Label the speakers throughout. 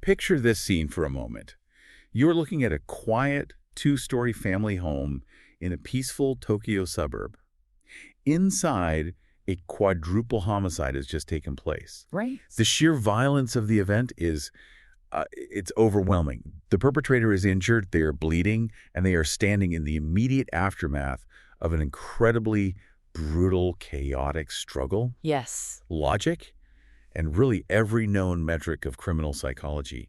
Speaker 1: Picture this scene for a moment. You're looking at a quiet, two-story family home in a peaceful Tokyo suburb. Inside, a quadruple homicide has just taken place.
Speaker 2: Right.
Speaker 1: The sheer violence of the event it's overwhelming. The perpetrator is injured, they are bleeding, and they are standing in the immediate aftermath of an incredibly brutal, chaotic struggle.
Speaker 2: Yes.
Speaker 1: Logic, and really every known metric of criminal psychology,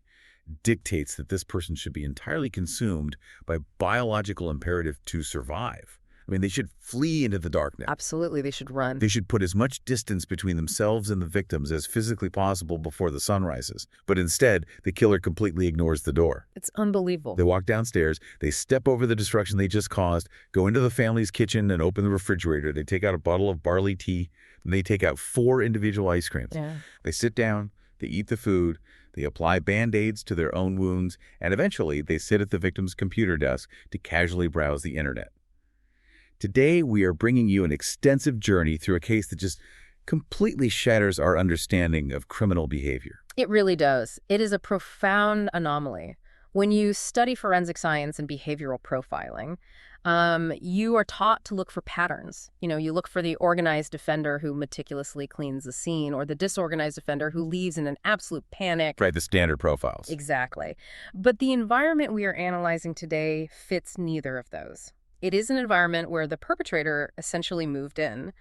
Speaker 1: dictates that this person should be entirely consumed by biological imperative to survive. I mean, they should flee into the darkness.
Speaker 2: Absolutely, they should run.
Speaker 1: They should put as much distance between themselves and the victims as physically possible before the sun rises. But instead, the killer completely ignores the door.
Speaker 2: It's unbelievable.
Speaker 1: They walk downstairs, they step over the destruction they just caused, go into the family's kitchen and open the refrigerator. They take out a bottle of barley tea, and they take out 4 individual ice creams.
Speaker 2: Yeah.
Speaker 1: They sit down, they eat the food, they apply Band-Aids to their own wounds, and eventually they sit at the victim's computer desk to casually browse the internet. Today, we are bringing you an extensive journey through a case that just completely shatters our understanding of criminal behavior.
Speaker 2: It really does. It is a profound anomaly. When you study forensic science and behavioral profiling, you are taught to look for patterns. You look for the organized offender who meticulously cleans the scene, or the disorganized offender who leaves in an absolute panic.
Speaker 1: Right, the standard profiles.
Speaker 2: Exactly. But the environment we are analyzing today fits neither of those. It is an environment where the perpetrator essentially moved in.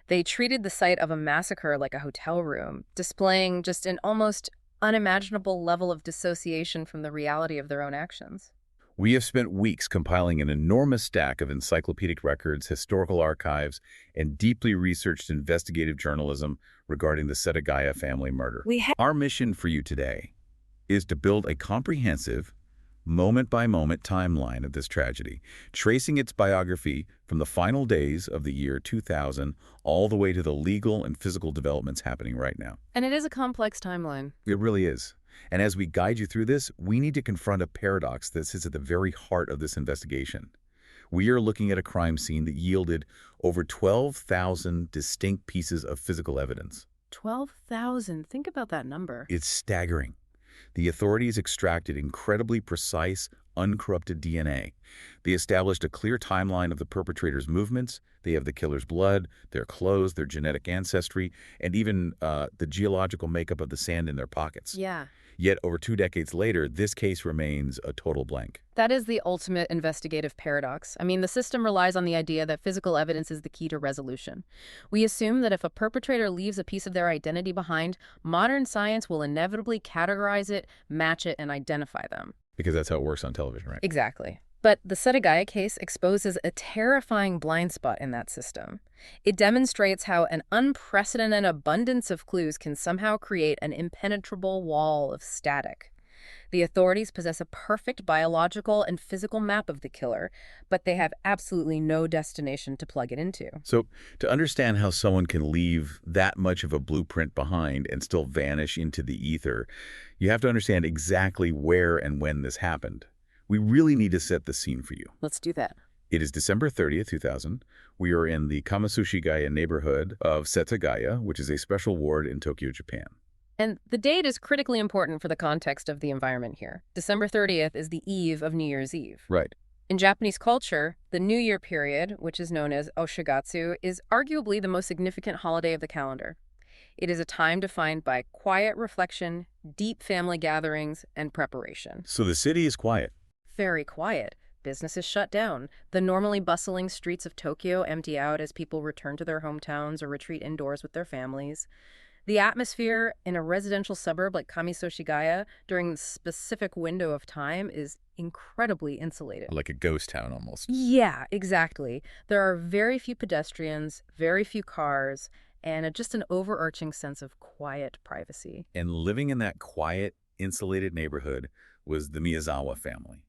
Speaker 2: They treated the site of a massacre like a hotel room, displaying just an almost unimaginable level of dissociation from the reality of their own actions.
Speaker 1: We have spent weeks compiling an enormous stack of encyclopedic records, historical archives, and deeply researched investigative journalism regarding the Setagaya family murder. Our mission for you today is to build a comprehensive, moment-by-moment timeline of this tragedy, tracing its biography from the final days of the year 2000 all the way to the legal and physical developments happening right now.
Speaker 2: And it is a complex timeline.
Speaker 1: It really is. And as we guide you through this, we need to confront a paradox that sits at the very heart of this investigation. We are looking at a crime scene that yielded over 12,000 distinct pieces of physical evidence.
Speaker 2: 12,000. Think about that number.
Speaker 1: It's staggering. The authorities extracted incredibly precise, uncorrupted DNA. They established a clear timeline of the perpetrator's movements. They have the killer's blood, their clothes, their genetic ancestry, and even the geological makeup of the sand in their pockets.
Speaker 2: Yeah.
Speaker 1: Yet over 2 decades later, this case remains a total blank.
Speaker 2: That is the ultimate investigative paradox. I mean, the system relies on the idea that physical evidence is the key to resolution. We assume that if a perpetrator leaves a piece of their identity behind, modern science will inevitably categorize it, match it, and identify them.
Speaker 1: Because that's how it works on television, right?
Speaker 2: Exactly. But the Setagaya case exposes a terrifying blind spot in that system. It demonstrates how an unprecedented abundance of clues can somehow create an impenetrable wall of static. The authorities possess a perfect biological and physical map of the killer, but they have absolutely no destination to plug it into.
Speaker 1: So to understand how someone can leave that much of a blueprint behind and still vanish into the ether, you have to understand exactly where and when this happened. We really need to set the scene for you.
Speaker 2: Let's do that.
Speaker 1: It is December 30th, 2000. We are in the Kamasushigaya neighborhood of Setagaya, which is a special ward in Tokyo, Japan.
Speaker 2: And the date is critically important for the context of the environment here. December 30th is the eve of New Year's Eve.
Speaker 1: Right.
Speaker 2: In Japanese culture, the New Year period, which is known as Oshigatsu, is arguably the most significant holiday of the calendar. It is a time defined by quiet reflection, deep family gatherings, and preparation.
Speaker 1: So the city is quiet.
Speaker 2: Very quiet. Business is shut down. The normally bustling streets of Tokyo empty out as people return to their hometowns or retreat indoors with their families. The atmosphere in a residential suburb like Kamisoshigaya during the specific window of time is incredibly insulated.
Speaker 1: Like a ghost town almost.
Speaker 2: Yeah, exactly. There are very few pedestrians, very few cars, and just an overarching sense of quiet privacy.
Speaker 1: And living in that quiet, insulated neighborhood was the Miyazawa family.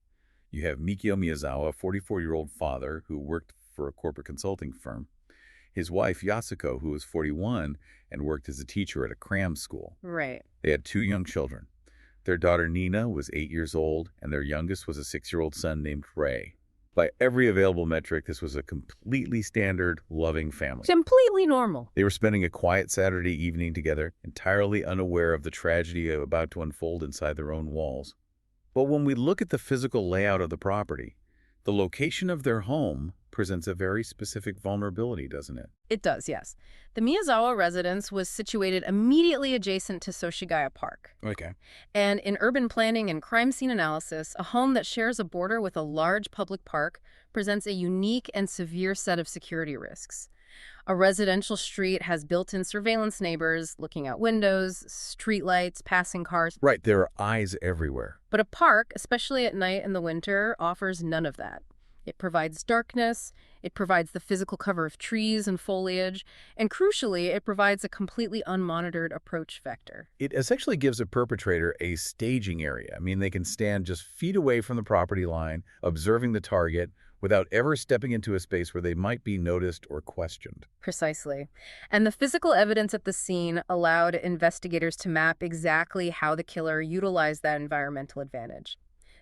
Speaker 1: You have Mikio Miyazawa, a 44-year-old father who worked for a corporate consulting firm. His wife, Yasuko, who was 41 and worked as a teacher at a cram school.
Speaker 2: Right.
Speaker 1: They had 2 young children. Their daughter, Niina, was 8 years old, and their youngest was a 6-year-old son named Rei. By every available metric, this was a completely standard, loving family.
Speaker 2: Completely normal.
Speaker 1: They were spending a quiet Saturday evening together, entirely unaware of the tragedy about to unfold inside their own walls. But when we look at the physical layout of the property, the location of their home presents a very specific vulnerability, doesn't it?
Speaker 2: It does, yes. The Miyazawa residence was situated immediately adjacent to Setagaya Park.
Speaker 1: Okay.
Speaker 2: And in urban planning and crime scene analysis, a home that shares a border with a large public park presents a unique and severe set of security risks. A residential street has built-in surveillance neighbors looking out windows, streetlights, passing cars.
Speaker 1: Right, there are eyes everywhere.
Speaker 2: But a park, especially at night in the winter, offers none of that. It provides darkness, it provides the physical cover of trees and foliage, and crucially, it provides a completely unmonitored approach vector.
Speaker 1: It essentially gives a perpetrator a staging area. I mean, they can stand just feet away from the property line, observing the target, without ever stepping into a space where they might be noticed or questioned.
Speaker 2: Precisely. And the physical evidence at the scene allowed investigators to map exactly how the killer utilized that environmental advantage.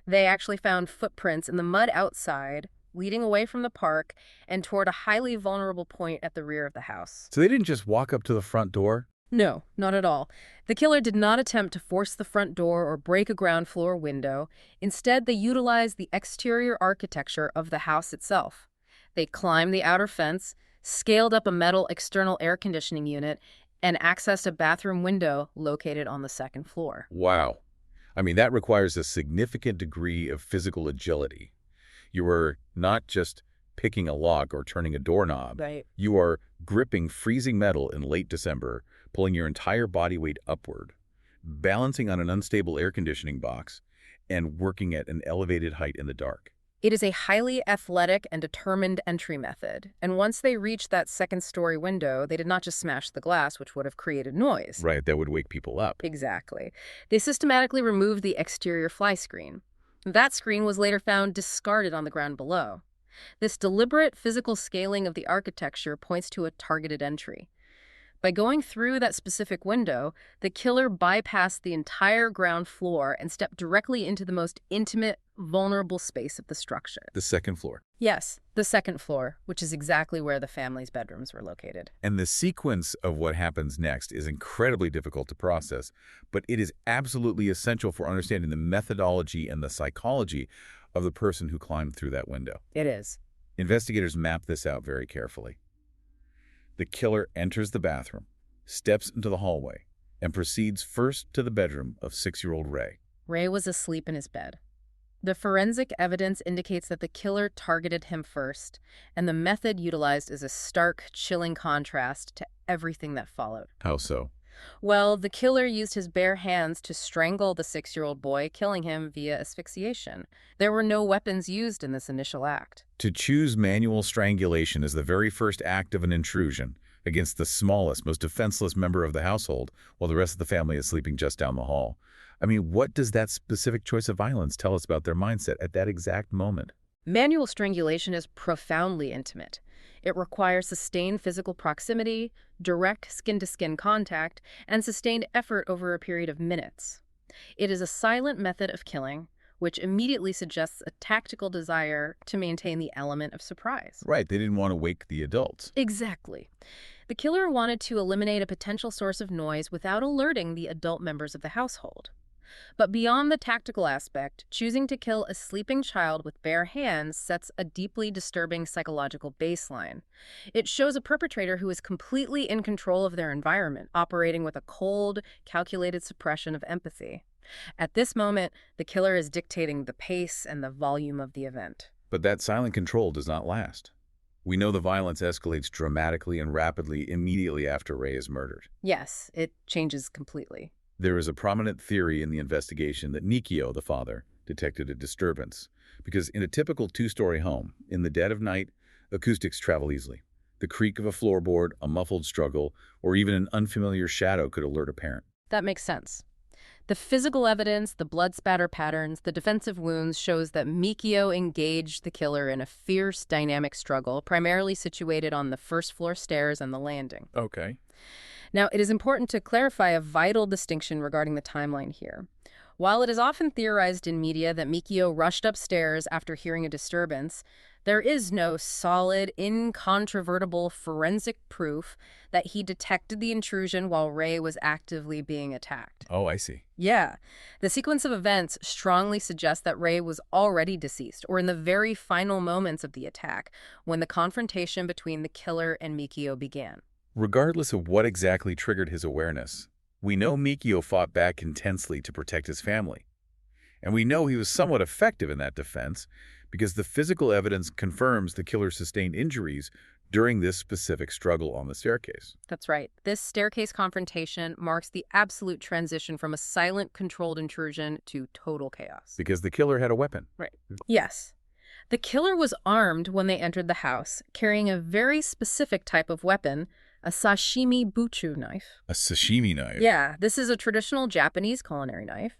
Speaker 2: They actually found footprints in the mud outside, leading away from the park and toward a highly vulnerable point at the rear of the house.
Speaker 1: So they didn't just walk up to the front door?
Speaker 2: No, not at all. The killer did not attempt to force the front door or break a ground floor window. Instead, they utilized the exterior architecture of the house itself. They climbed the outer fence, scaled up a metal external air conditioning unit, and accessed a bathroom window located on the second floor.
Speaker 1: Wow. I mean, that requires a significant degree of physical agility. You are not just picking a lock or turning a doorknob.
Speaker 2: Right.
Speaker 1: You are gripping freezing metal in late December, pulling your entire body weight upward, balancing on an unstable air conditioning box, and working at an elevated height in the dark.
Speaker 2: It is a highly athletic and determined entry method, and once they reached that second-story window, they did not just smash the glass, which would have created noise.
Speaker 1: Right, that would wake people up.
Speaker 2: Exactly. They systematically removed the exterior fly screen. That screen was later found discarded on the ground below. This deliberate physical scaling of the architecture points to a targeted entry. By going through that specific window, the killer bypassed the entire ground floor and stepped directly into the most intimate, vulnerable space of the structure.
Speaker 1: The second floor.
Speaker 2: Yes, the second floor, which is exactly where the family's bedrooms were located.
Speaker 1: And the sequence of what happens next is incredibly difficult to process, but it is absolutely essential for understanding the methodology and the psychology of the person who climbed through that window.
Speaker 2: It is.
Speaker 1: Investigators map this out very carefully. The killer enters the bathroom, steps into the hallway, and proceeds first to the bedroom of 6-year-old Rei.
Speaker 2: Rei was asleep in his bed. The forensic evidence indicates that the killer targeted him first, and the method utilized is a stark, chilling contrast to everything that followed.
Speaker 1: How so?
Speaker 2: Well, the killer used his bare hands to strangle the 6-year-old boy, killing him via asphyxiation. There were no weapons used in this initial act.
Speaker 1: To choose manual strangulation as the very first act of an intrusion against the smallest, most defenseless member of the household, while the rest of the family is sleeping just down the hall. I mean, what does that specific choice of violence tell us about their mindset at that exact moment?
Speaker 2: Manual strangulation is profoundly intimate. It requires sustained physical proximity, direct skin-to-skin contact, and sustained effort over a period of minutes. It is a silent method of killing, which immediately suggests a tactical desire to maintain the element of surprise.
Speaker 1: Right, they didn't want to wake the adults.
Speaker 2: Exactly. The killer wanted to eliminate a potential source of noise without alerting the adult members of the household. But beyond the tactical aspect, choosing to kill a sleeping child with bare hands sets a deeply disturbing psychological baseline. It shows a perpetrator who is completely in control of their environment, operating with a cold, calculated suppression of empathy. At this moment, the killer is dictating the pace and the volume of the event.
Speaker 1: But that silent control does not last. We know the violence escalates dramatically and rapidly immediately after Rei is murdered.
Speaker 2: Yes, it changes completely.
Speaker 1: There is a prominent theory in the investigation that Mikio, the father, detected a disturbance. Because in a typical 2-story home, in the dead of night, acoustics travel easily. The creak of a floorboard, a muffled struggle, or even an unfamiliar shadow could alert a parent.
Speaker 2: That makes sense. The physical evidence, the blood spatter patterns, the defensive wounds shows that Mikio engaged the killer in a fierce, dynamic struggle, primarily situated on the first-floor stairs and the landing.
Speaker 1: Okay.
Speaker 2: Now, it is important to clarify a vital distinction regarding the timeline here. While it is often theorized in media that Mikio rushed upstairs after hearing a disturbance, there is no solid, incontrovertible forensic proof that he detected the intrusion while Rei was actively being attacked.
Speaker 1: Oh, I see.
Speaker 2: Yeah, the sequence of events strongly suggests that Rei was already deceased, or in the very final moments of the attack, when the confrontation between the killer and Mikio began.
Speaker 1: Regardless of what exactly triggered his awareness, we know Mikio fought back intensely to protect his family. And we know he was somewhat effective in that defense because the physical evidence confirms the killer sustained injuries during this specific struggle on the staircase.
Speaker 2: That's right. This staircase confrontation marks the absolute transition from a silent, controlled intrusion to total chaos.
Speaker 1: Because the killer had a weapon.
Speaker 2: Right. Yes. The killer was armed when they entered the house, carrying a very specific type of weapon, a sashimi buchu knife.
Speaker 1: A sashimi knife?
Speaker 2: Yeah, this is a traditional Japanese culinary knife.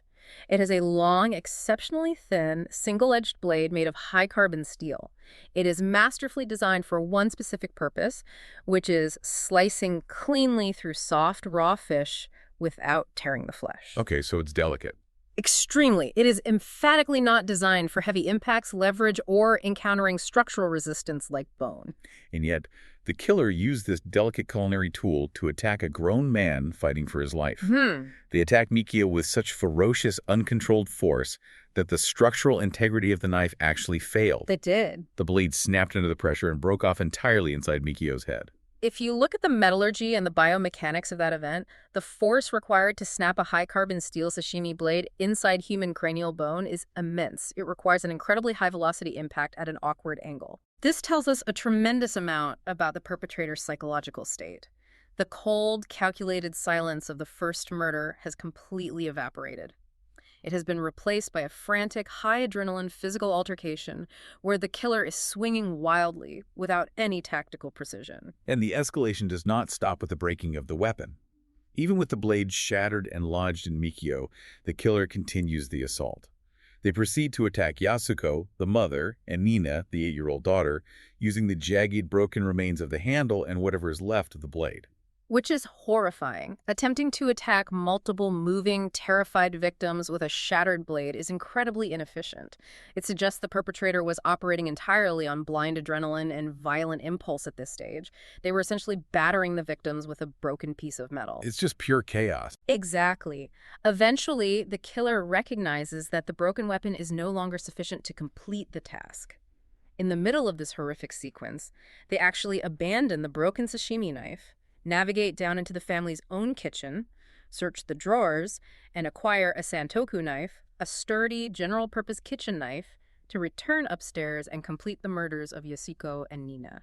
Speaker 2: It has a long, exceptionally thin, single-edged blade made of high-carbon steel. It is masterfully designed for one specific purpose, which is slicing cleanly through soft, raw fish without tearing the flesh.
Speaker 1: Okay, so it's delicate.
Speaker 2: Extremely. It is emphatically not designed for heavy impacts, leverage, or encountering structural resistance like bone.
Speaker 1: And yet, the killer used this delicate culinary tool to attack a grown man fighting for his life. They attacked Mikio with such ferocious, uncontrolled force that the structural integrity of the knife actually failed.
Speaker 2: It did.
Speaker 1: The blade snapped under the pressure and broke off entirely inside Mikio's head.
Speaker 2: If you look at the metallurgy and the biomechanics of that event, the force required to snap a high-carbon steel sashimi blade inside human cranial bone is immense. It requires an incredibly high-velocity impact at an awkward angle. This tells us a tremendous amount about the perpetrator's psychological state. The cold, calculated silence of the first murder has completely evaporated. It has been replaced by a frantic, high-adrenaline physical altercation where the killer is swinging wildly without any tactical precision.
Speaker 1: And the escalation does not stop with the breaking of the weapon. Even with the blade shattered and lodged in Mikio, the killer continues the assault. They proceed to attack Yasuko, the mother, and Niina, the 8-year-old daughter, using the jagged, broken remains of the handle and whatever is left of the blade.
Speaker 2: Which is horrifying. Attempting to attack multiple moving, terrified victims with a shattered blade is incredibly inefficient. It suggests the perpetrator was operating entirely on blind adrenaline and violent impulse at this stage. They were essentially battering the victims with a broken piece of metal.
Speaker 1: It's just pure chaos.
Speaker 2: Exactly. Eventually, the killer recognizes that the broken weapon is no longer sufficient to complete the task. In the middle of this horrific sequence, they actually abandon the broken sashimi knife, navigate down into the family's own kitchen, search the drawers, and acquire a santoku knife, a sturdy, general-purpose kitchen knife, to return upstairs and complete the murders of Yasuko and Niina.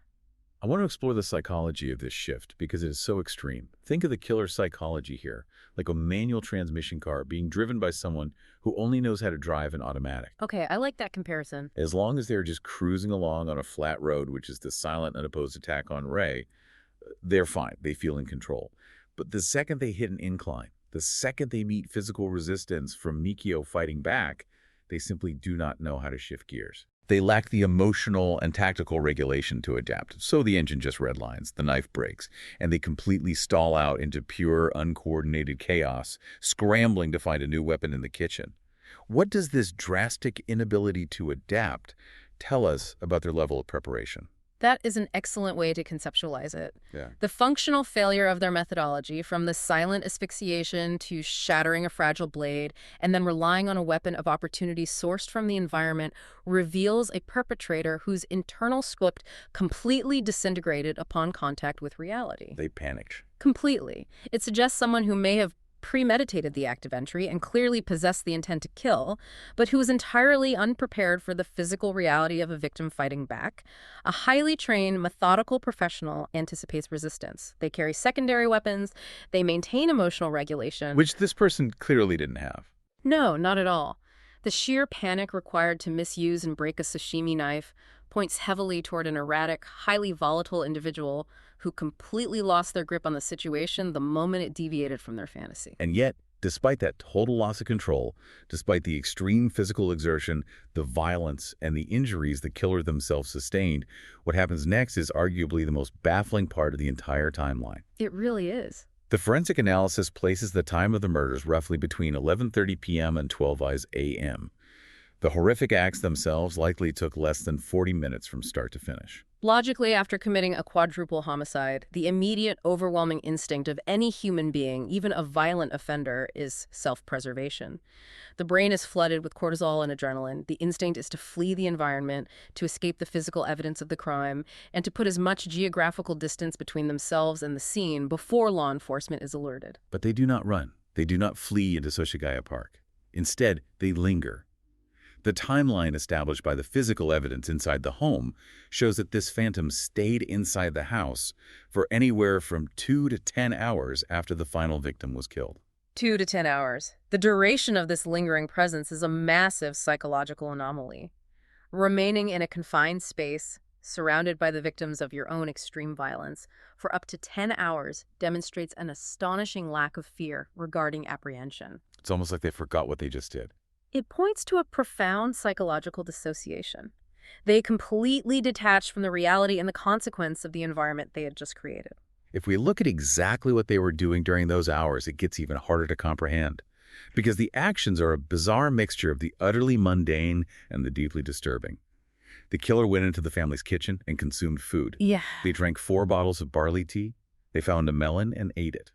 Speaker 1: I want to explore the psychology of this shift because it is so extreme. Think of the killer's psychology here, like a manual transmission car being driven by someone who only knows how to drive an automatic.
Speaker 2: Okay, I like that comparison.
Speaker 1: As long as they're just cruising along on a flat road, which is the silent, unopposed attack on Rei, they're fine. They feel in control. But the second they hit an incline, the second they meet physical resistance from Mikio fighting back, they simply do not know how to shift gears. They lack the emotional and tactical regulation to adapt. So the engine just redlines, the knife breaks, and they completely stall out into pure, uncoordinated chaos, scrambling to find a new weapon in the kitchen. What does this drastic inability to adapt tell us about their level of preparation?
Speaker 2: That is an excellent way to conceptualize it.
Speaker 1: Yeah.
Speaker 2: The functional failure of their methodology, from the silent asphyxiation to shattering a fragile blade, and then relying on a weapon of opportunity sourced from the environment, reveals a perpetrator whose internal script completely disintegrated upon contact with reality.
Speaker 1: They panicked.
Speaker 2: Completely. It suggests someone who may have premeditated the act of entry and clearly possessed the intent to kill, but who was entirely unprepared for the physical reality of a victim fighting back. A highly trained, methodical professional anticipates resistance. They carry secondary weapons. They maintain emotional regulation.
Speaker 1: Which this person clearly didn't have.
Speaker 2: No, not at all. The sheer panic required to misuse and break a sashimi knife points heavily toward an erratic, highly volatile individual who completely lost their grip on the situation the moment it deviated from their fantasy.
Speaker 1: And yet, despite that total loss of control, despite the extreme physical exertion, the violence, and the injuries the killer themselves sustained, what happens next is arguably the most baffling part of the entire timeline.
Speaker 2: It really is.
Speaker 1: The forensic analysis places the time of the murders roughly between 11:30 p.m. and 12 a.m. The horrific acts themselves likely took less than 40 minutes from start to finish.
Speaker 2: Logically, after committing a quadruple homicide, the immediate, overwhelming instinct of any human being, even a violent offender, is self-preservation. The brain is flooded with cortisol and adrenaline. The instinct is to flee the environment, to escape the physical evidence of the crime, and to put as much geographical distance between themselves and the scene before law enforcement is alerted.
Speaker 1: But they do not run. They do not flee into Setagaya Park. Instead, they linger. The timeline established by the physical evidence inside the home shows that this phantom stayed inside the house for anywhere from 2 to 10 hours after the final victim was killed.
Speaker 2: 2 to 10 hours. The duration of this lingering presence is a massive psychological anomaly. Remaining in a confined space, surrounded by the victims of your own extreme violence, for up to 10 hours demonstrates an astonishing lack of fear regarding apprehension.
Speaker 1: It's almost like they forgot what they just did.
Speaker 2: It points to a profound psychological dissociation. They completely detached from the reality and the consequence of the environment they had just created.
Speaker 1: If we look at exactly what they were doing during those hours, it gets even harder to comprehend. Because the actions are a bizarre mixture of the utterly mundane and the deeply disturbing. The killer went into the family's kitchen and consumed food.
Speaker 2: Yeah.
Speaker 1: They drank 4 bottles of barley tea. They found a melon and ate it.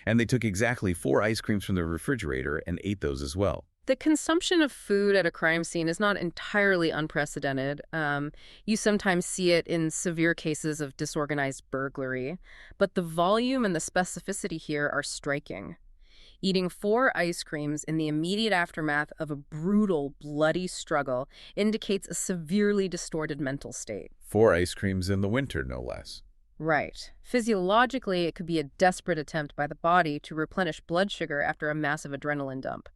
Speaker 1: And they took exactly 4 ice creams from the refrigerator and ate those as well.
Speaker 2: The consumption of food at a crime scene is not entirely unprecedented. You sometimes see it in severe cases of disorganized burglary, but the volume and the specificity here are striking. Eating 4 ice creams in the immediate aftermath of a brutal, bloody struggle indicates a severely distorted mental state.
Speaker 1: 4 ice creams in the winter, no less.
Speaker 2: Right. Physiologically, it could be a desperate attempt by the body to replenish blood sugar after a massive adrenaline dump.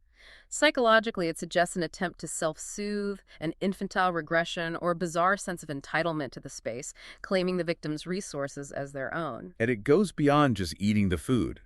Speaker 2: Psychologically, it suggests an attempt to self-soothe, an infantile regression, or a bizarre sense of entitlement to the space, claiming the victim's resources as their own.
Speaker 1: And it goes beyond just eating the food.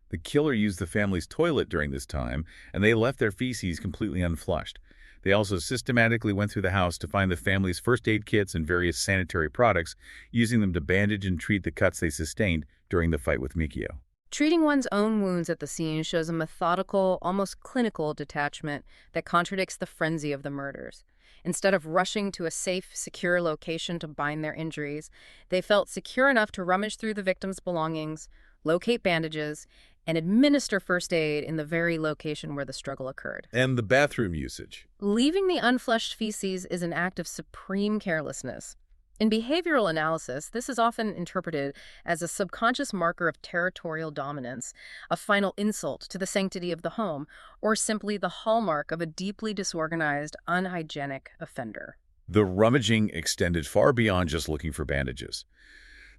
Speaker 1: The killer used the family's toilet during this time, and they left their feces completely unflushed. They also systematically went through the house to find the family's first aid kits and various sanitary products, using them to bandage and treat the cuts they sustained during the fight with Mikio.
Speaker 2: Treating one's own wounds at the scene shows a methodical, almost clinical detachment that contradicts the frenzy of the murders. Instead of rushing to a safe, secure location to bind their injuries, they felt secure enough to rummage through the victim's belongings, locate bandages, and administer first aid in the very location where the struggle occurred.
Speaker 1: And the bathroom usage.
Speaker 2: Leaving the unflushed feces is an act of supreme carelessness. In behavioral analysis, this is often interpreted as a subconscious marker of territorial dominance, a final insult to the sanctity of the home, or simply the hallmark of a deeply disorganized, unhygienic offender.
Speaker 1: The rummaging extended far beyond just looking for bandages.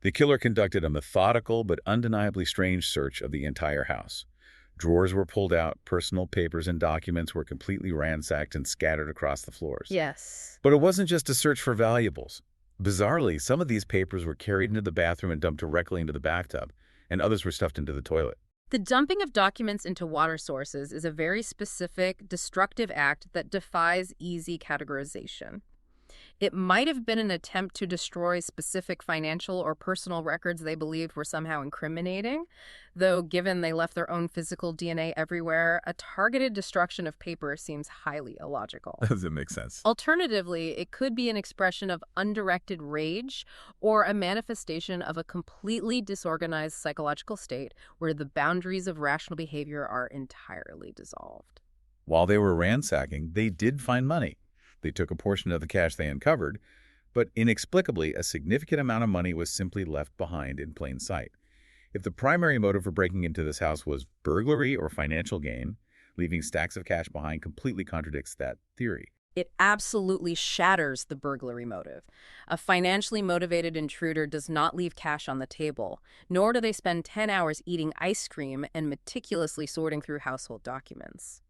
Speaker 1: The killer conducted a methodical but undeniably strange search of the entire house. Drawers were pulled out, personal papers and documents were completely ransacked and scattered across the floors.
Speaker 2: Yes.
Speaker 1: But it wasn't just a search for valuables. Bizarrely, some of these papers were carried into the bathroom and dumped directly into the bathtub, and others were stuffed into the toilet.
Speaker 2: The dumping of documents into water sources is a very specific, destructive act that defies easy categorization. It might have been an attempt to destroy specific financial or personal records they believed were somehow incriminating, though given they left their own physical DNA everywhere, a targeted destruction of paper seems highly illogical.
Speaker 1: Does it make sense?
Speaker 2: Alternatively, it could be an expression of undirected rage or a manifestation of a completely disorganized psychological state where the boundaries of rational behavior are entirely dissolved.
Speaker 1: While they were ransacking, they did find money. They took a portion of the cash they uncovered, but inexplicably, a significant amount of money was simply left behind in plain sight. If the primary motive for breaking into this house was burglary or financial gain, leaving stacks of cash behind completely contradicts that theory.
Speaker 2: It absolutely shatters the burglary motive. A financially motivated intruder does not leave cash on the table, nor do they spend 10 hours eating ice cream and meticulously sorting through household documents.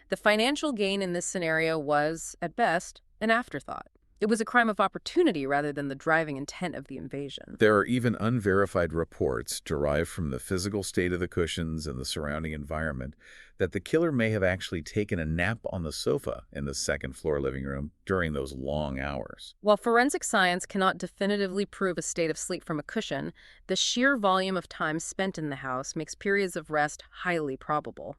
Speaker 2: The financial gain in this scenario was, at best, an afterthought. It was a crime of opportunity rather than the driving intent of the invasion.
Speaker 1: There are even unverified reports derived from the physical state of the cushions and the surrounding environment that the killer may have actually taken a nap on the sofa in the second-floor living room during those long hours.
Speaker 2: While forensic science cannot definitively prove a state of sleep from a cushion, the sheer volume of time spent in the house makes periods of rest highly probable.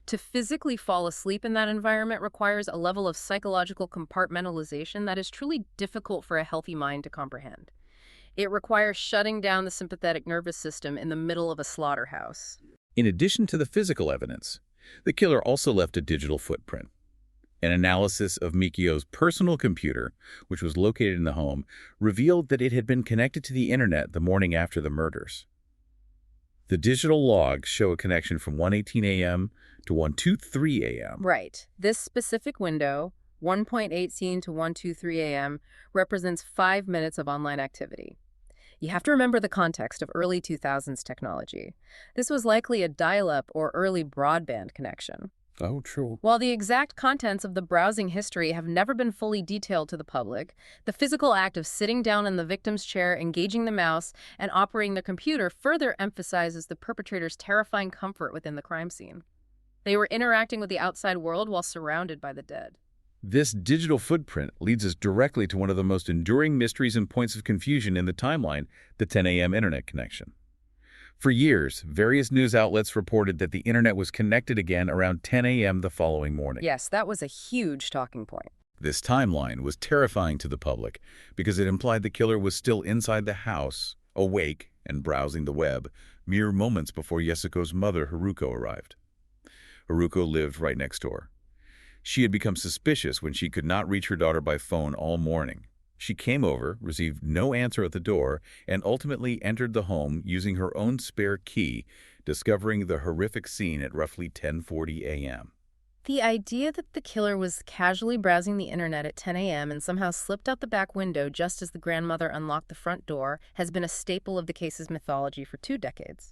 Speaker 2: To physically fall asleep in that environment requires a level of psychological compartmentalization that is truly difficult for a healthy mind to comprehend. It requires shutting down the sympathetic nervous system in the middle of a slaughterhouse.
Speaker 1: In addition to the physical evidence, the killer also left a digital footprint. An analysis of Mikio's personal computer, which was located in the home, revealed that it had been connected to the internet the morning after the murders. The digital logs show a connection from 1:18 a.m. to 1:23 a.m.
Speaker 2: Right. This specific window, 1:18 to 1:23 a.m., represents 5 minutes of online activity. You have to remember the context of early 2000s technology. This was likely a dial-up or early broadband connection.
Speaker 1: Oh, true.
Speaker 2: While the exact contents of the browsing history have never been fully detailed to the public, the physical act of sitting down in the victim's chair, engaging the mouse, and operating the computer further emphasizes the perpetrator's terrifying comfort within the crime scene. They were interacting with the outside world while surrounded by the dead.
Speaker 1: This digital footprint leads us directly to one of the most enduring mysteries and points of confusion in the timeline, the 10 a.m. internet connection. For years, various news outlets reported that the internet was connected again around 10 a.m. the following morning.
Speaker 2: Yes, that was a huge talking point.
Speaker 1: This timeline was terrifying to the public because it implied the killer was still inside the house, awake and browsing the web, mere moments before Yasuko's mother, Haruko, arrived. Haruko lived right next door. She had become suspicious when she could not reach her daughter by phone all morning. She came over, received no answer at the door, and ultimately entered the home using her own spare key, discovering the horrific scene at roughly 10:40 a.m.
Speaker 2: The idea that the killer was casually browsing the internet at 10 a.m. and somehow slipped out the back window just as the grandmother unlocked the front door has been a staple of the case's mythology for 2 decades.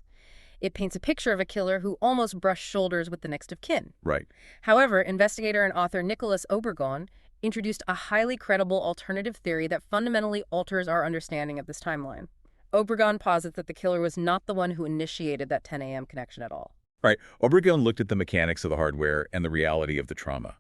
Speaker 2: It paints a picture of a killer who almost brushed shoulders with the next of kin.
Speaker 1: Right.
Speaker 2: However, investigator and author Nicholas Obregon introduced a highly credible alternative theory that fundamentally alters our understanding of this timeline. Obregon posits that the killer was not the one who initiated that 10 a.m. connection at all.
Speaker 1: Right. Obregon looked at the mechanics of the hardware and the reality of the trauma.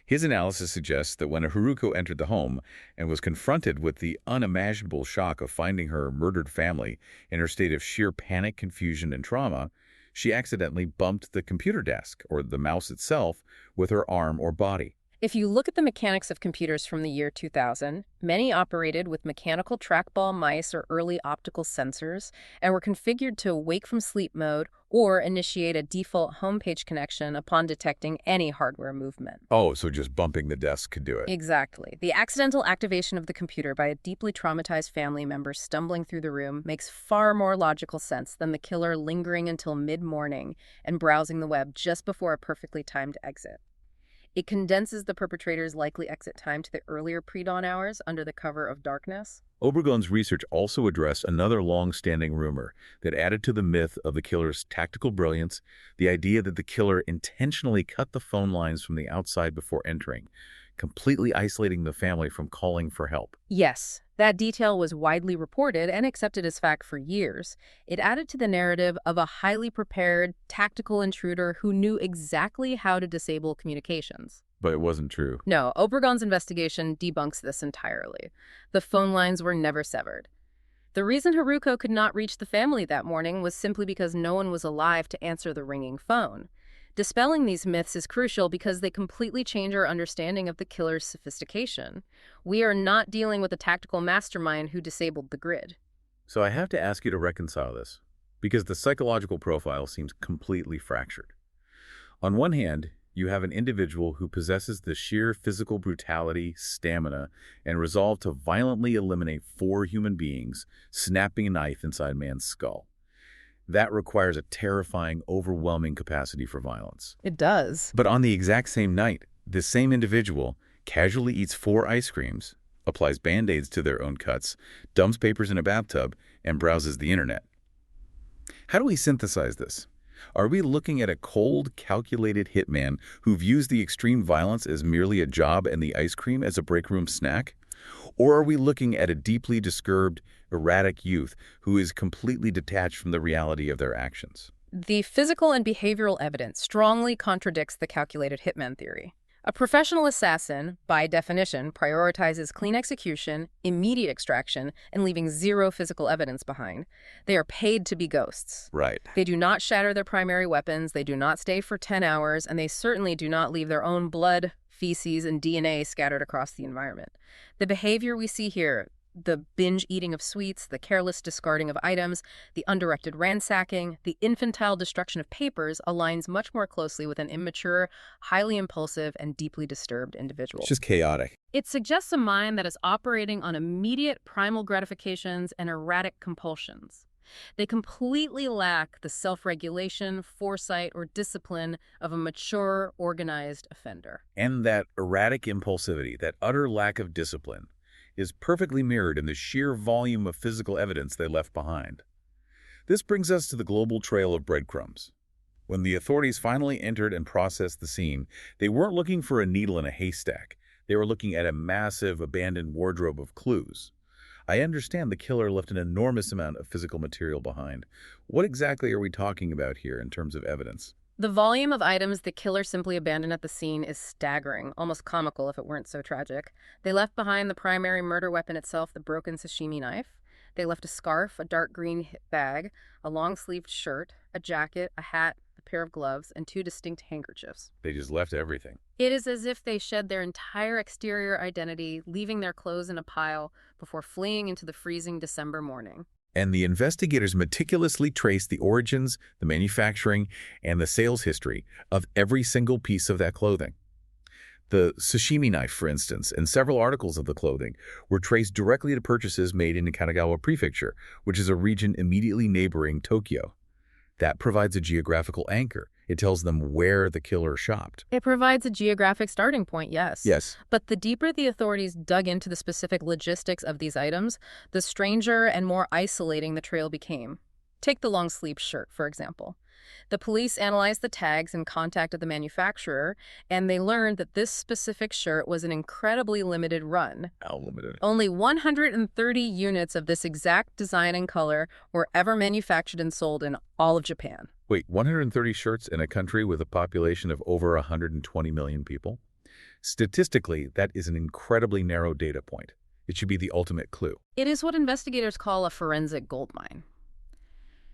Speaker 1: His analysis suggests that when Haruko entered the home and was confronted with the unimaginable shock of finding her murdered family in her state of sheer panic, confusion, and trauma, she accidentally bumped the computer desk, or the mouse itself, with her arm or body.
Speaker 2: If you look at the mechanics of computers from the year 2000, many operated with mechanical trackball mice or early optical sensors and were configured to wake from sleep mode or initiate a default homepage connection upon detecting any hardware movement.
Speaker 1: Oh, so just bumping the desk could do it.
Speaker 2: Exactly. The accidental activation of the computer by a deeply traumatized family member stumbling through the room makes far more logical sense than the killer lingering until mid-morning and browsing the web just before a perfectly timed exit. It condenses the perpetrator's likely exit time to the earlier pre-dawn hours under the cover of darkness.
Speaker 1: Obregon's research also addressed another long-standing rumor that added to the myth of the killer's tactical brilliance, the idea that the killer intentionally cut the phone lines from the outside before entering, completely isolating the family from calling for help.
Speaker 2: Yes, that detail was widely reported and accepted as fact for years. It added to the narrative of a highly prepared, tactical intruder who knew exactly how to disable communications.
Speaker 1: But it wasn't true.
Speaker 2: No, Obregon's investigation debunks this entirely. The phone lines were never severed. The reason Haruko could not reach the family that morning was simply because no one was alive to answer the ringing phone. Dispelling these myths is crucial because they completely change our understanding of the killer's sophistication. We are not dealing with a tactical mastermind who disabled the grid.
Speaker 1: So I have to ask you to reconcile this, because the psychological profile seems completely fractured. On one hand, you have an individual who possesses the sheer physical brutality, stamina, and resolve to violently eliminate 4 human beings, snapping a knife inside man's skull. That requires a terrifying, overwhelming capacity for violence.
Speaker 2: It does.
Speaker 1: But on the exact same night, this same individual casually eats 4 ice creams, applies Band-Aids to their own cuts, dumps papers in a bathtub, and browses the internet. How do we synthesize this? Are we looking at a cold, calculated hitman who views the extreme violence as merely a job and the ice cream as a break room snack? Or are we looking at a deeply disturbed, erratic youth who is completely detached from the reality of their actions?
Speaker 2: The physical and behavioral evidence strongly contradicts the calculated hitman theory. A professional assassin, by definition, prioritizes clean execution, immediate extraction, and leaving zero physical evidence behind. They are paid to be ghosts.
Speaker 1: Right.
Speaker 2: They do not shatter their primary weapons, they do not stay for 10 hours, and they certainly do not leave their own blood, feces, and DNA scattered across the environment. The behavior we see here, the binge eating of sweets, the careless discarding of items, the undirected ransacking, the infantile destruction of papers aligns much more closely with an immature, highly impulsive, and deeply disturbed individual.
Speaker 1: It's just chaotic.
Speaker 2: It suggests a mind that is operating on immediate primal gratifications and erratic compulsions. They completely lack the self-regulation, foresight, or discipline of a mature, organized offender.
Speaker 1: And that erratic impulsivity, that utter lack of discipline, is perfectly mirrored in the sheer volume of physical evidence they left behind. This brings us to the global trail of breadcrumbs. When the authorities finally entered and processed the scene, they weren't looking for a needle in a haystack. They were looking at a massive, abandoned wardrobe of clues. I understand the killer left an enormous amount of physical material behind. What exactly are we talking about here in terms of evidence?
Speaker 2: The volume of items the killer simply abandoned at the scene is staggering, almost comical if it weren't so tragic. They left behind the primary murder weapon itself, the broken sashimi knife. They left a scarf, a dark green hip bag, a long-sleeved shirt, a jacket, a hat, a pair of gloves, and 2 distinct handkerchiefs.
Speaker 1: They just left everything.
Speaker 2: It is as if they shed their entire exterior identity, leaving their clothes in a pile before fleeing into the freezing December morning.
Speaker 1: And the investigators meticulously traced the origins, the manufacturing, and the sales history of every single piece of that clothing. The sashimi knife, for instance, and several articles of the clothing were traced directly to purchases made in Kanagawa Prefecture, which is a region immediately neighboring Tokyo. That provides a geographical anchor. It tells them where the killer shopped.
Speaker 2: It provides a geographic starting point, yes.
Speaker 1: Yes.
Speaker 2: But the deeper the authorities dug into the specific logistics of these items, the stranger and more isolating the trail became. Take the long-sleeved shirt, for example. The police analyzed the tags and contacted the manufacturer, and they learned that this specific shirt was an incredibly limited run.
Speaker 1: How limited?
Speaker 2: Only 130 units of this exact design and color were ever manufactured and sold in all of Japan.
Speaker 1: Wait, 130 shirts in a country with a population of over 120 million people? Statistically, that is an incredibly narrow data point. It should be the ultimate clue.
Speaker 2: It is what investigators call a forensic goldmine.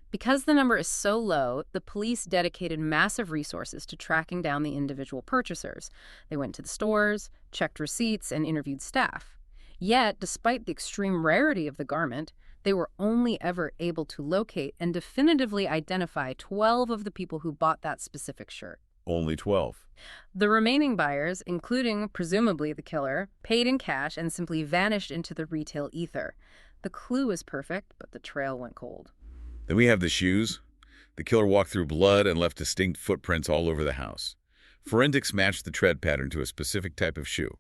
Speaker 2: Because the number is so low, the police dedicated massive resources to tracking down the individual purchasers. They went to the stores, checked receipts, and interviewed staff. Yet, despite the extreme rarity of the garment, they were only ever able to locate and definitively identify 12 of the people who bought that specific shirt.
Speaker 1: Only 12.
Speaker 2: The remaining buyers, including, presumably, the killer, paid in cash and simply vanished into the retail ether. The clue is perfect, but the trail went cold.
Speaker 1: Then we have the shoes. The killer walked through blood and left distinct footprints all over the house. Forensics matched the tread pattern to a specific type of shoe.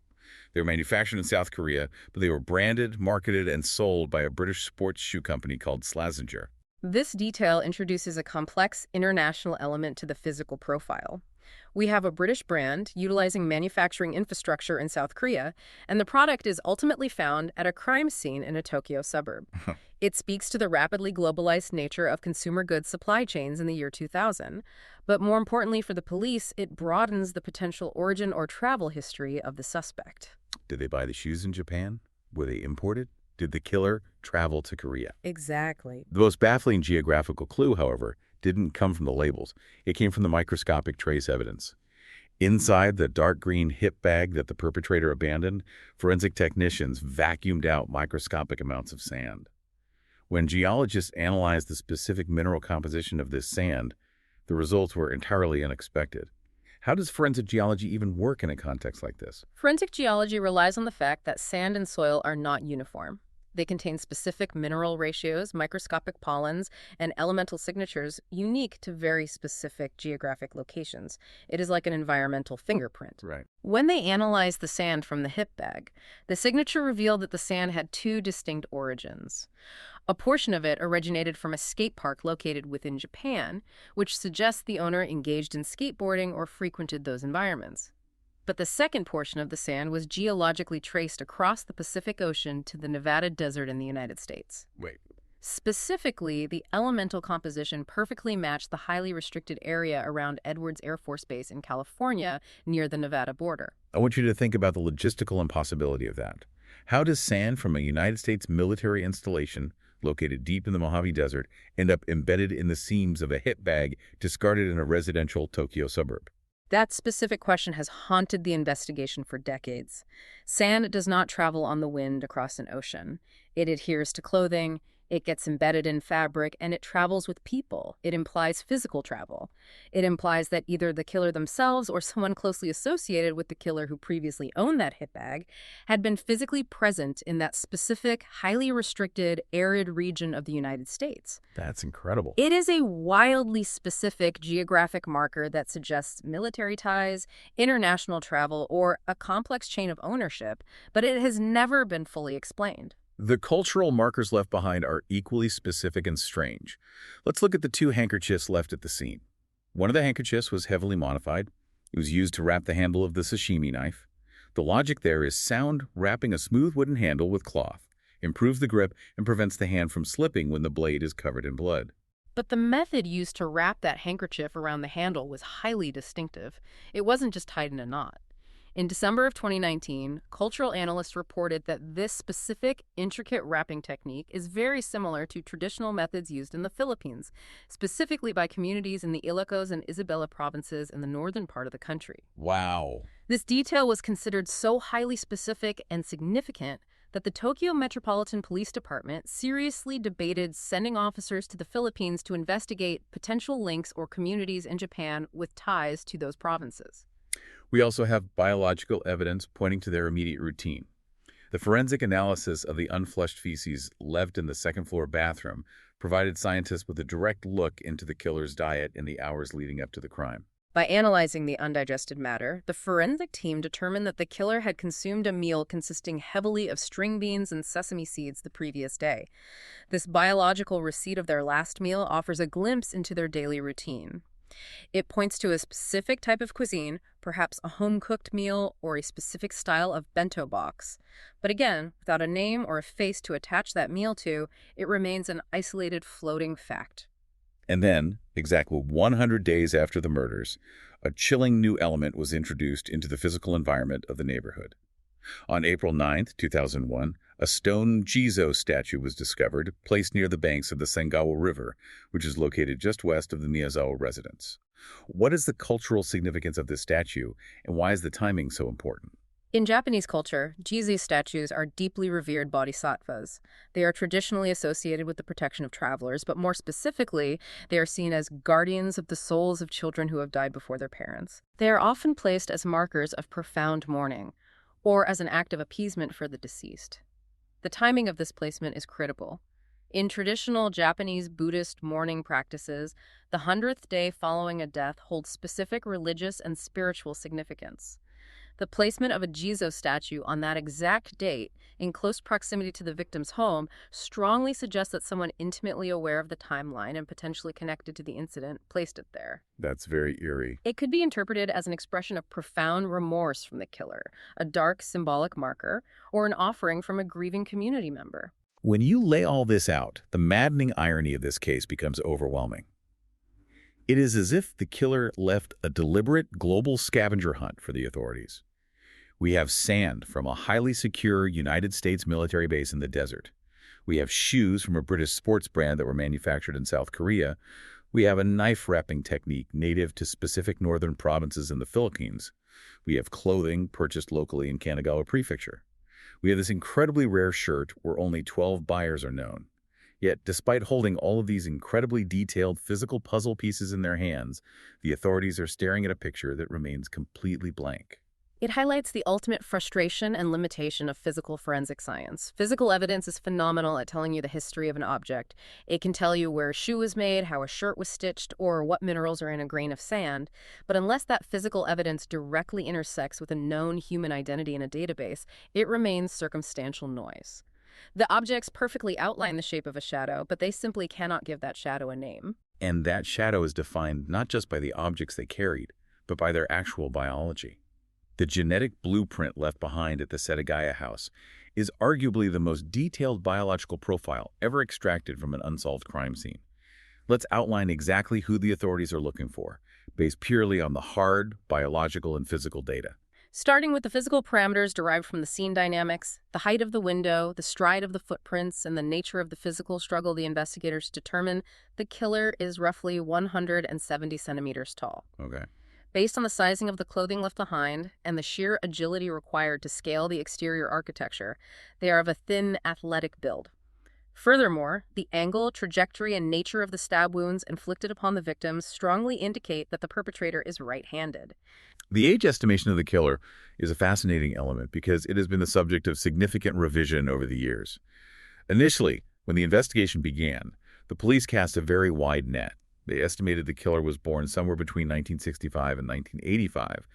Speaker 1: They were manufactured in South Korea, but they were branded, marketed, and sold by a British sports shoe company called Slazenger.
Speaker 2: This detail introduces a complex international element to the physical profile. We have a British brand utilizing manufacturing infrastructure in South Korea, and the product is ultimately found at a crime scene in a Tokyo suburb. It speaks to the rapidly globalized nature of consumer goods supply chains in the year 2000. But more importantly for the police, it broadens the potential origin or travel history of the suspect.
Speaker 1: Did they buy the shoes in Japan? Were they imported? Did the killer travel to Korea?
Speaker 2: Exactly.
Speaker 1: The most baffling geographical clue, however, didn't come from the labels. It came from the microscopic trace evidence. Inside the dark green hip bag that the perpetrator abandoned, forensic technicians vacuumed out microscopic amounts of sand. When geologists analyzed the specific mineral composition of this sand, the results were entirely unexpected. How does forensic geology even work in a context like this?
Speaker 2: Forensic geology relies on the fact that sand and soil are not uniform. They contain specific mineral ratios, microscopic pollens, and elemental signatures unique to very specific geographic locations. It is like an environmental fingerprint.
Speaker 1: Right.
Speaker 2: When they analyzed the sand from the hip bag, the signature revealed that the sand had 2 distinct origins. A portion of it originated from a skate park located within Japan, which suggests the owner engaged in skateboarding or frequented those environments. But the second portion of the sand was geologically traced across the Pacific Ocean to the Nevada desert in the United States.
Speaker 1: Wait.
Speaker 2: Specifically, the elemental composition perfectly matched the highly restricted area around Edwards Air Force Base in California near the Nevada border.
Speaker 1: I want you to think about the logistical impossibility of that. How does sand from a United States military installation located deep in the Mojave Desert end up embedded in the seams of a hip bag discarded in a residential Tokyo suburb?
Speaker 2: That specific question has haunted the investigation for decades. Sand does not travel on the wind across an ocean. It adheres to clothing, it gets embedded in fabric, and it travels with people. It implies physical travel. It implies that either the killer themselves or someone closely associated with the killer who previously owned that hip bag had been physically present in that specific, highly restricted, arid region of the United States.
Speaker 1: That's incredible.
Speaker 2: It is a wildly specific geographic marker that suggests military ties, international travel, or a complex chain of ownership, but it has never been fully explained.
Speaker 1: The cultural markers left behind are equally specific and strange. Let's look at the two handkerchiefs left at the scene. One of the handkerchiefs was heavily modified. It was used to wrap the handle of the sashimi knife. The logic there is sound wrapping a smooth wooden handle with cloth, improves the grip, and prevents the hand from slipping when the blade is covered in blood.
Speaker 2: But the method used to wrap that handkerchief around the handle was highly distinctive. It wasn't just tied in a knot. In December of 2019, cultural analysts reported that this specific, intricate wrapping technique is very similar to traditional methods used in the Philippines, specifically by communities in the Ilocos and Isabela provinces in the northern part of the country.
Speaker 1: Wow.
Speaker 2: This detail was considered so highly specific and significant that the Tokyo Metropolitan Police Department seriously debated sending officers to the Philippines to investigate potential links or communities in Japan with ties to those provinces.
Speaker 1: We also have biological evidence pointing to their immediate routine. The forensic analysis of the unflushed feces left in the second-floor bathroom provided scientists with a direct look into the killer's diet in the hours leading up to the crime.
Speaker 2: By analyzing the undigested matter, the forensic team determined that the killer had consumed a meal consisting heavily of string beans and sesame seeds the previous day. This biological receipt of their last meal offers a glimpse into their daily routine. It points to a specific type of cuisine, perhaps a home-cooked meal or a specific style of bento box. But again, without a name or a face to attach that meal to, it remains an isolated floating fact.
Speaker 1: And then, exactly 100 days after the murders, a chilling new element was introduced into the physical environment of the neighborhood. On April 9, 2001, a stone Jizo statue was discovered, placed near the banks of the Sengawa River, which is located just west of the Miyazawa residence. What is the cultural significance of this statue, and why is the timing so important?
Speaker 2: In Japanese culture, Jizo statues are deeply revered bodhisattvas. They are traditionally associated with the protection of travelers, but more specifically, they are seen as guardians of the souls of children who have died before their parents. They are often placed as markers of profound mourning, or as an act of appeasement for the deceased. The timing of this placement is critical. In traditional Japanese Buddhist mourning practices, the 100th day following a death holds specific religious and spiritual significance. The placement of a Jizo statue on that exact date, in close proximity to the victim's home, strongly suggests that someone intimately aware of the timeline and potentially connected to the incident placed it there.
Speaker 1: That's very eerie.
Speaker 2: It could be interpreted as an expression of profound remorse from the killer, a dark symbolic marker, or an offering from a grieving community member.
Speaker 1: When you lay all this out, the maddening irony of this case becomes overwhelming. It is as if the killer left a deliberate global scavenger hunt for the authorities. We have sand from a highly secure United States military base in the desert. We have shoes from a British sports brand that were manufactured in South Korea. We have a knife wrapping technique native to specific northern provinces in the Philippines. We have clothing purchased locally in Kanagawa Prefecture. We have this incredibly rare shirt where only 12 buyers are known. Yet, despite holding all of these incredibly detailed physical puzzle pieces in their hands, the authorities are staring at a picture that remains completely blank.
Speaker 2: It highlights the ultimate frustration and limitation of physical forensic science. Physical evidence is phenomenal at telling you the history of an object. It can tell you where a shoe was made, how a shirt was stitched, or what minerals are in a grain of sand. But unless that physical evidence directly intersects with a known human identity in a database, it remains circumstantial noise. The objects perfectly outline the shape of a shadow, but they simply cannot give that shadow a name.
Speaker 1: And that shadow is defined not just by the objects they carried, but by their actual biology. The genetic blueprint left behind at the Setagaya house is arguably the most detailed biological profile ever extracted from an unsolved crime scene. Let's outline exactly who the authorities are looking for, based purely on the hard, biological, and physical data.
Speaker 2: Starting with the physical parameters derived from the scene dynamics, the height of the window, the stride of the footprints, and the nature of the physical struggle, the investigators determine the killer is roughly 170 centimeters tall.
Speaker 1: Okay.
Speaker 2: Based on the sizing of the clothing left behind and the sheer agility required to scale the exterior architecture, they are of a thin, athletic build. Furthermore, the angle, trajectory, and nature of the stab wounds inflicted upon the victims strongly indicate that the perpetrator is right-handed.
Speaker 1: The age estimation of the killer is a fascinating element because it has been the subject of significant revision over the years. Initially, when the investigation began, the police cast a very wide net. They estimated the killer was born somewhere between 1965 and 1985,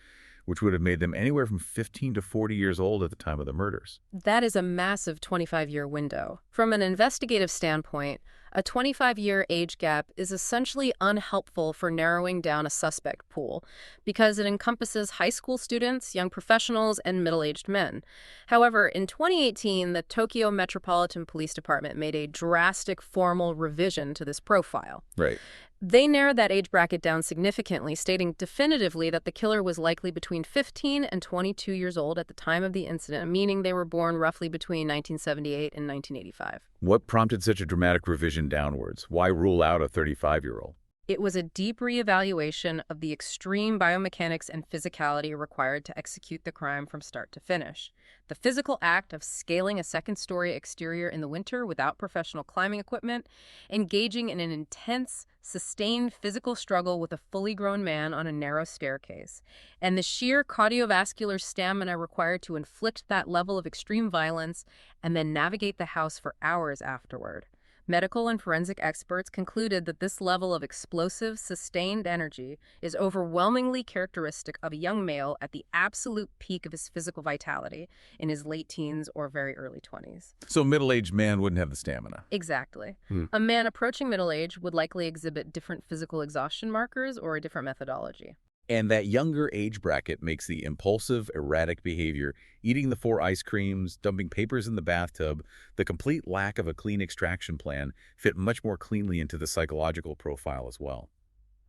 Speaker 1: which would have made them anywhere from 15 to 40 years old at the time of the murders.
Speaker 2: That is a massive 25-year window. From an investigative standpoint, a 25-year age gap is essentially unhelpful for narrowing down a suspect pool because it encompasses high school students, young professionals, and middle-aged men. However, in 2018, the Tokyo Metropolitan Police Department made a drastic formal revision to this profile.
Speaker 1: Right.
Speaker 2: They narrowed that age bracket down significantly, stating definitively that the killer was likely between 15 and 22 years old at the time of the incident, meaning they were born roughly between 1978 and 1985.
Speaker 1: What prompted such a dramatic revision downwards? Why rule out a 35-year-old?
Speaker 2: It was a deep reevaluation of the extreme biomechanics and physicality required to execute the crime from start to finish. The physical act of scaling a second-story exterior in the winter without professional climbing equipment, engaging in an intense, sustained physical struggle with a fully grown man on a narrow staircase, and the sheer cardiovascular stamina required to inflict that level of extreme violence and then navigate the house for hours afterward. Medical and forensic experts concluded that this level of explosive, sustained energy is overwhelmingly characteristic of a young male at the absolute peak of his physical vitality in his late teens or very early 20s.
Speaker 1: So a middle-aged man wouldn't have the stamina.
Speaker 2: Exactly. A man approaching middle age would likely exhibit different physical exhaustion markers or a different methodology.
Speaker 1: And that younger age bracket makes the impulsive, erratic behavior, eating the 4 ice creams, dumping papers in the bathtub, the complete lack of a clean extraction plan fit much more cleanly into the psychological profile as well.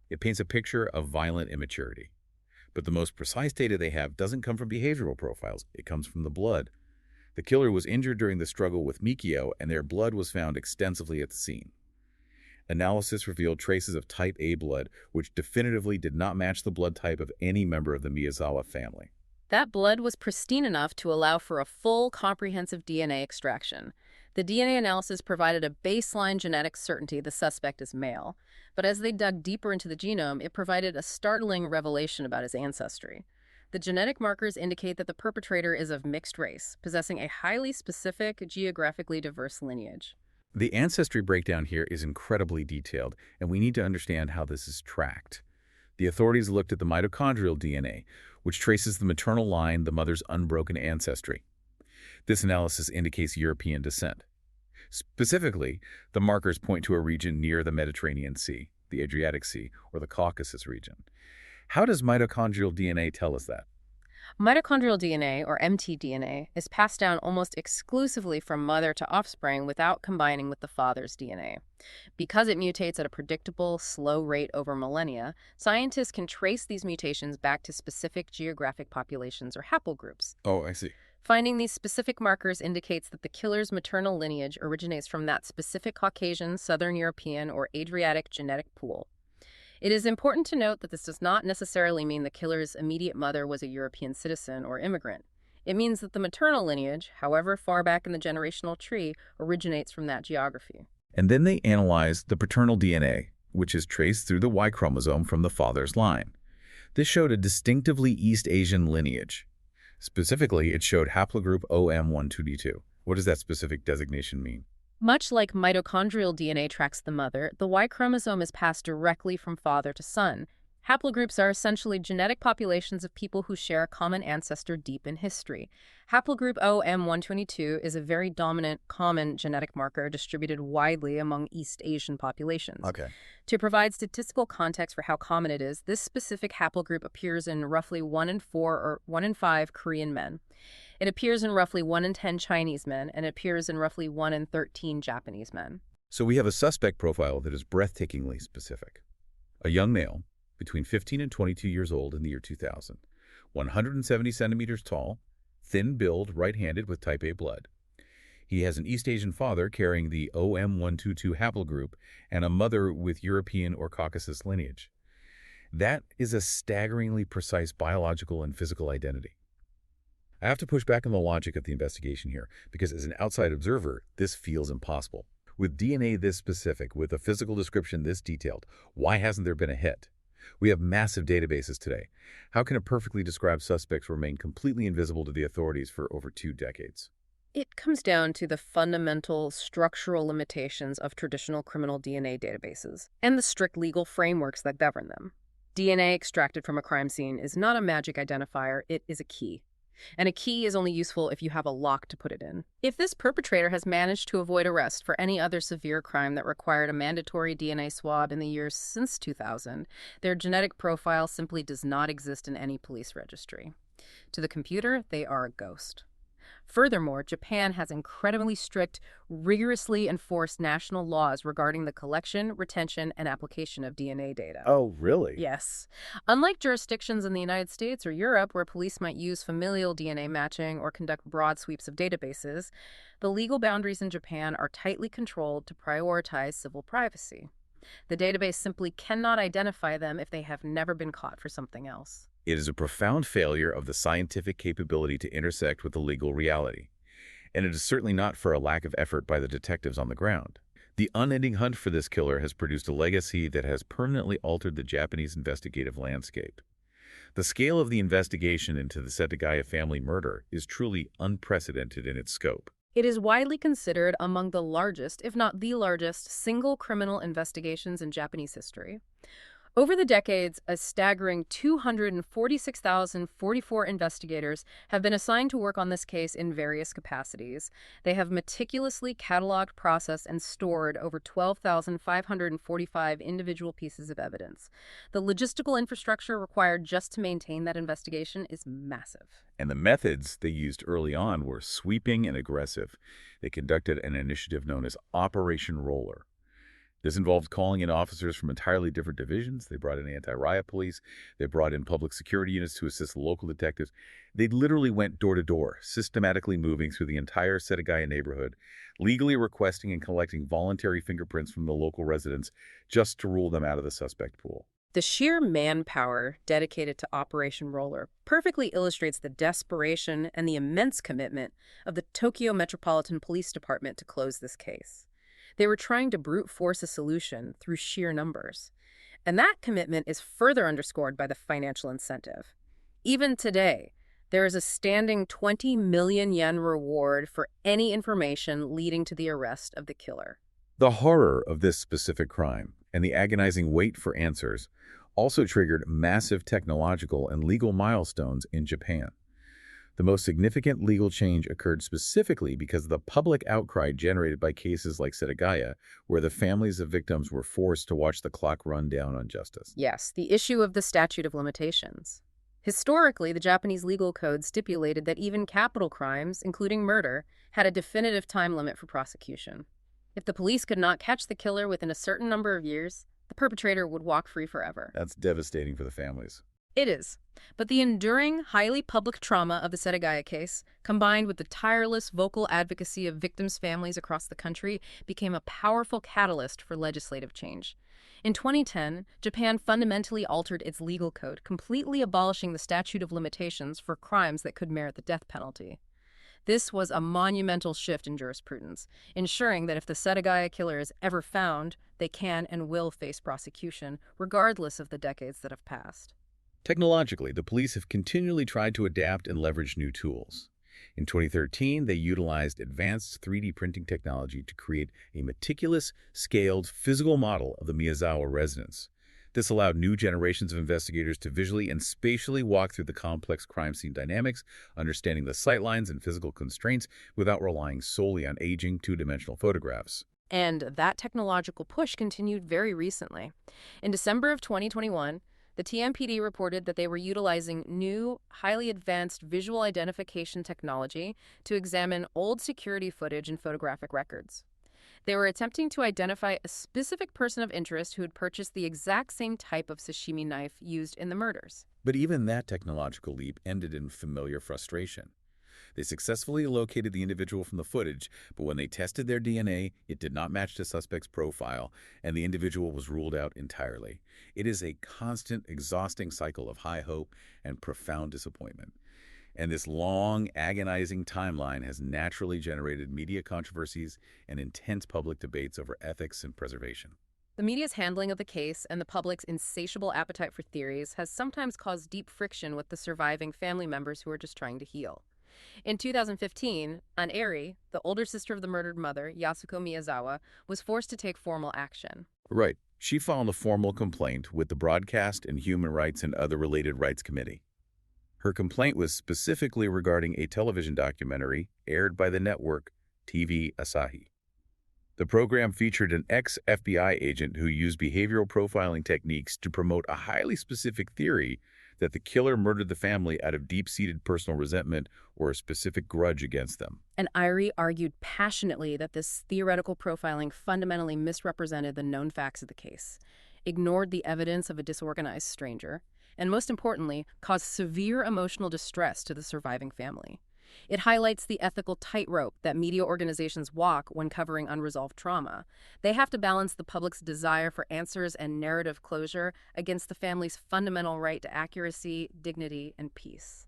Speaker 1: It paints a picture of violent immaturity. But the most precise data they have doesn't come from behavioral profiles. It comes from the blood. The killer was injured during the struggle with Mikio, and their blood was found extensively at the scene. Analysis revealed traces of type A blood, which definitively did not match the blood type of any member of the Miyazawa family.
Speaker 2: That blood was pristine enough to allow for a full, comprehensive DNA extraction. The DNA analysis provided a baseline genetic certainty the suspect is male, but as they dug deeper into the genome, it provided a startling revelation about his ancestry. The genetic markers indicate that the perpetrator is of mixed race, possessing a highly specific, geographically diverse lineage.
Speaker 1: The ancestry breakdown here is incredibly detailed, and we need to understand how this is tracked. The authorities looked at the mitochondrial DNA, which traces the maternal line, the mother's unbroken ancestry. This analysis indicates European descent. Specifically, the markers point to a region near the Mediterranean Sea, the Adriatic Sea, or the Caucasus region. How does mitochondrial DNA tell us that?
Speaker 2: Mitochondrial DNA, or mtDNA, is passed down almost exclusively from mother to offspring without combining with the father's DNA. Because it mutates at a predictable, slow rate over millennia, scientists can trace these mutations back to specific geographic populations or haplogroups.
Speaker 1: Oh, I see.
Speaker 2: Finding these specific markers indicates that the killer's maternal lineage originates from that specific Caucasian, Southern European, or Adriatic genetic pool. It is important to note that this does not necessarily mean the killer's immediate mother was a European citizen or immigrant. It means that the maternal lineage, however far back in the generational tree, originates from that geography.
Speaker 1: And then they analyzed the paternal DNA, which is traced through the Y chromosome from the father's line. This showed a distinctively East Asian lineage. Specifically, it showed haplogroup OM12D2. What does that specific designation mean?
Speaker 2: Much like mitochondrial DNA tracks the mother, the Y chromosome is passed directly from father to son. Haplogroups are essentially genetic populations of people who share a common ancestor deep in history. Haplogroup OM122 is a very dominant, common genetic marker distributed widely among East Asian populations.
Speaker 1: Okay.
Speaker 2: To provide statistical context for how common it is, this specific haplogroup appears in roughly 1 in 4 or 1 in 5 Korean men. It appears in roughly 1 in 10 Chinese men, and it appears in roughly 1 in 13 Japanese men.
Speaker 1: So we have a suspect profile that is breathtakingly specific. A young male, between 15 and 22 years old in the year 2000, 170 centimeters tall, thin build, right-handed with type A blood. He has an East Asian father carrying the OM122 haplogroup and a mother with European or Caucasus lineage. That is a staggeringly precise biological and physical identity. I have to push back on the logic of the investigation here, because as an outside observer, this feels impossible. With DNA this specific, with a physical description this detailed, why hasn't there been a hit? We have massive databases today. How can a perfectly described suspect remain completely invisible to the authorities for over 2 decades?
Speaker 2: It comes down to the fundamental structural limitations of traditional criminal DNA databases and the strict legal frameworks that govern them. DNA extracted from a crime scene is not a magic identifier, it is a key. And a key is only useful if you have a lock to put it in. If this perpetrator has managed to avoid arrest for any other severe crime that required a mandatory DNA swab in the years since 2000, their genetic profile simply does not exist in any police registry. To the computer, they are a ghost. Furthermore, Japan has incredibly strict, rigorously enforced national laws regarding the collection, retention, and application of DNA data.
Speaker 1: Oh, really?
Speaker 2: Yes. Unlike jurisdictions in the United States or Europe where police might use familial DNA matching or conduct broad sweeps of databases, the legal boundaries in Japan are tightly controlled to prioritize civil privacy. The database simply cannot identify them if they have never been caught for something else.
Speaker 1: It is a profound failure of the scientific capability to intersect with the legal reality. And it is certainly not for a lack of effort by the detectives on the ground. The unending hunt for this killer has produced a legacy that has permanently altered the Japanese investigative landscape. The scale of the investigation into the Setagaya family murder is truly unprecedented in its scope.
Speaker 2: It is widely considered among the largest, if not the largest, single criminal investigations in Japanese history. Over the decades, a staggering 246,044 investigators have been assigned to work on this case in various capacities. They have meticulously cataloged, processed, and stored over 12,545 individual pieces of evidence. The logistical infrastructure required just to maintain that investigation is massive.
Speaker 1: And the methods they used early on were sweeping and aggressive. They conducted an initiative known as Operation Roller. This involved calling in officers from entirely different divisions. They brought in anti-riot police. They brought in public security units to assist local detectives. They literally went door to door, systematically moving through the entire Setagaya neighborhood, legally requesting and collecting voluntary fingerprints from the local residents just to rule them out of the suspect pool.
Speaker 2: The sheer manpower dedicated to Operation Roller perfectly illustrates the desperation and the immense commitment of the Tokyo Metropolitan Police Department to close this case. They were trying to brute force a solution through sheer numbers. And that commitment is further underscored by the financial incentive. Even today, there is a standing 20 million yen reward for any information leading to the arrest of the killer.
Speaker 1: The horror of this specific crime and the agonizing wait for answers also triggered massive technological and legal milestones in Japan. The most significant legal change occurred specifically because of the public outcry generated by cases like Setagaya, where the families of victims were forced to watch the clock run down on justice.
Speaker 2: Yes, the issue of the statute of limitations. Historically, the Japanese legal code stipulated that even capital crimes, including murder, had a definitive time limit for prosecution. If the police could not catch the killer within a certain number of years, the perpetrator would walk free forever.
Speaker 1: That's devastating for the families.
Speaker 2: It is. But the enduring, highly public trauma of the Setagaya case, combined with the tireless vocal advocacy of victims' families across the country, became a powerful catalyst for legislative change. In 2010, Japan fundamentally altered its legal code, completely abolishing the statute of limitations for crimes that could merit the death penalty. This was a monumental shift in jurisprudence, ensuring that if the Setagaya killer is ever found, they can and will face prosecution, regardless of the decades that have passed.
Speaker 1: Technologically, the police have continually tried to adapt and leverage new tools. In 2013, they utilized advanced 3D printing technology to create a meticulous, scaled, physical model of the Miyazawa residence. This allowed new generations of investigators to visually and spatially walk through the complex crime scene dynamics, understanding the sightlines and physical constraints without relying solely on aging two-dimensional photographs.
Speaker 2: And that technological push continued very recently. In December of 2021, the TMPD reported that they were utilizing new, highly advanced visual identification technology to examine old security footage and photographic records. They were attempting to identify a specific person of interest who had purchased the exact same type of sashimi knife used in the murders.
Speaker 1: But even that technological leap ended in familiar frustration. They successfully located the individual from the footage, but when they tested their DNA, it did not match the suspect's profile, and the individual was ruled out entirely. It is a constant, exhausting cycle of high hope and profound disappointment. And this long, agonizing timeline has naturally generated media controversies and intense public debates over ethics and preservation.
Speaker 2: The media's handling of the case and the public's insatiable appetite for theories has sometimes caused deep friction with the surviving family members who are just trying to heal. In 2015, Eri, the older sister of the murdered mother, Yasuko Miyazawa, was forced to take formal action.
Speaker 1: Right. She filed a formal complaint with the Broadcast and Human Rights and Other Related Rights Committee. Her complaint was specifically regarding a television documentary aired by the network TV Asahi. The program featured an ex-FBI agent who used behavioral profiling techniques to promote a highly specific theory that the killer murdered the family out of deep-seated personal resentment or a specific grudge against them.
Speaker 2: And Eri argued passionately that this theoretical profiling fundamentally misrepresented the known facts of the case, ignored the evidence of a disorganized stranger, and most importantly, caused severe emotional distress to the surviving family. It highlights the ethical tightrope that media organizations walk when covering unresolved trauma. They have to balance the public's desire for answers and narrative closure against the family's fundamental right to accuracy, dignity, and peace.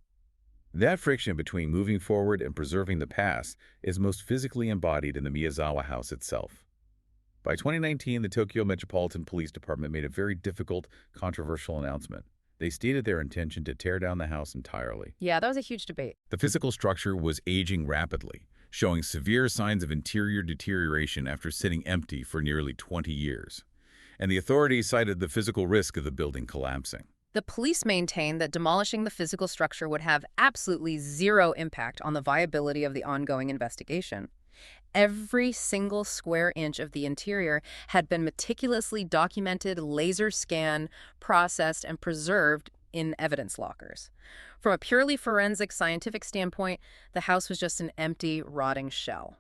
Speaker 1: That friction between moving forward and preserving the past is most physically embodied in the Miyazawa house itself. By 2019, the Tokyo Metropolitan Police Department made a very difficult, controversial announcement. They stated their intention to tear down the house entirely.
Speaker 2: Yeah, that was a huge debate.
Speaker 1: The physical structure was aging rapidly, showing severe signs of interior deterioration after sitting empty for nearly 20 years. And the authorities cited the physical risk of the building collapsing.
Speaker 2: The police maintained that demolishing the physical structure would have absolutely zero impact on the viability of the ongoing investigation. Every single square inch of the interior had been meticulously documented, laser scanned, processed, and preserved in evidence lockers. From a purely forensic scientific standpoint, the house was just an empty, rotting shell.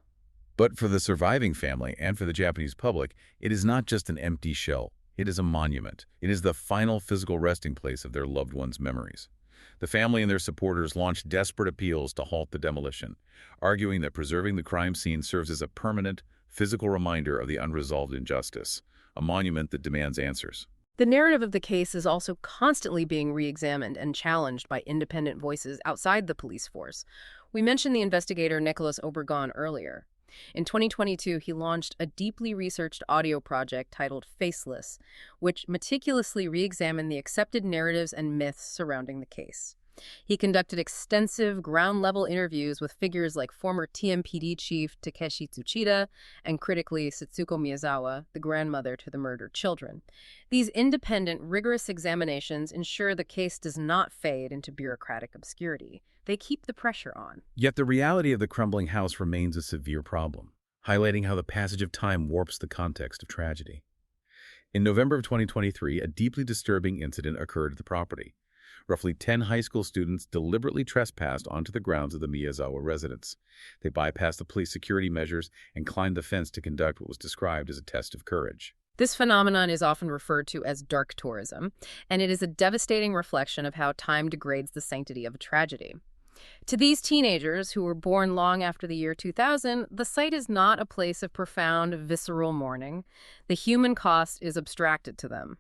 Speaker 1: But for the surviving family and for the Japanese public, it is not just an empty shell. It is a monument. It is the final physical resting place of their loved ones' memories. The family and their supporters launched desperate appeals to halt the demolition, arguing that preserving the crime scene serves as a permanent, physical reminder of the unresolved injustice, a monument that demands answers.
Speaker 2: The narrative of the case is also constantly being re-examined and challenged by independent voices outside the police force. We mentioned the investigator Nicholas Obregon earlier. In 2022, he launched a deeply researched audio project titled Faceless, which meticulously re-examined the accepted narratives and myths surrounding the case. He conducted extensive ground-level interviews with figures like former TMPD chief Takeshi Tsuchida and critically Setsuko Miyazawa, the grandmother to the murdered children. These independent, rigorous examinations ensure the case does not fade into bureaucratic obscurity. They keep the pressure on.
Speaker 1: Yet the reality of the crumbling house remains a severe problem, highlighting how the passage of time warps the context of tragedy. In November of 2023, a deeply disturbing incident occurred at the property. Roughly 10 high school students deliberately trespassed onto the grounds of the Miyazawa residence. They bypassed the police security measures and climbed the fence to conduct what was described as a test of courage.
Speaker 2: This phenomenon is often referred to as dark tourism, and it is a devastating reflection of how time degrades the sanctity of a tragedy. To these teenagers who were born long after the year 2000, the site is not a place of profound, visceral mourning. The human cost is abstracted to them.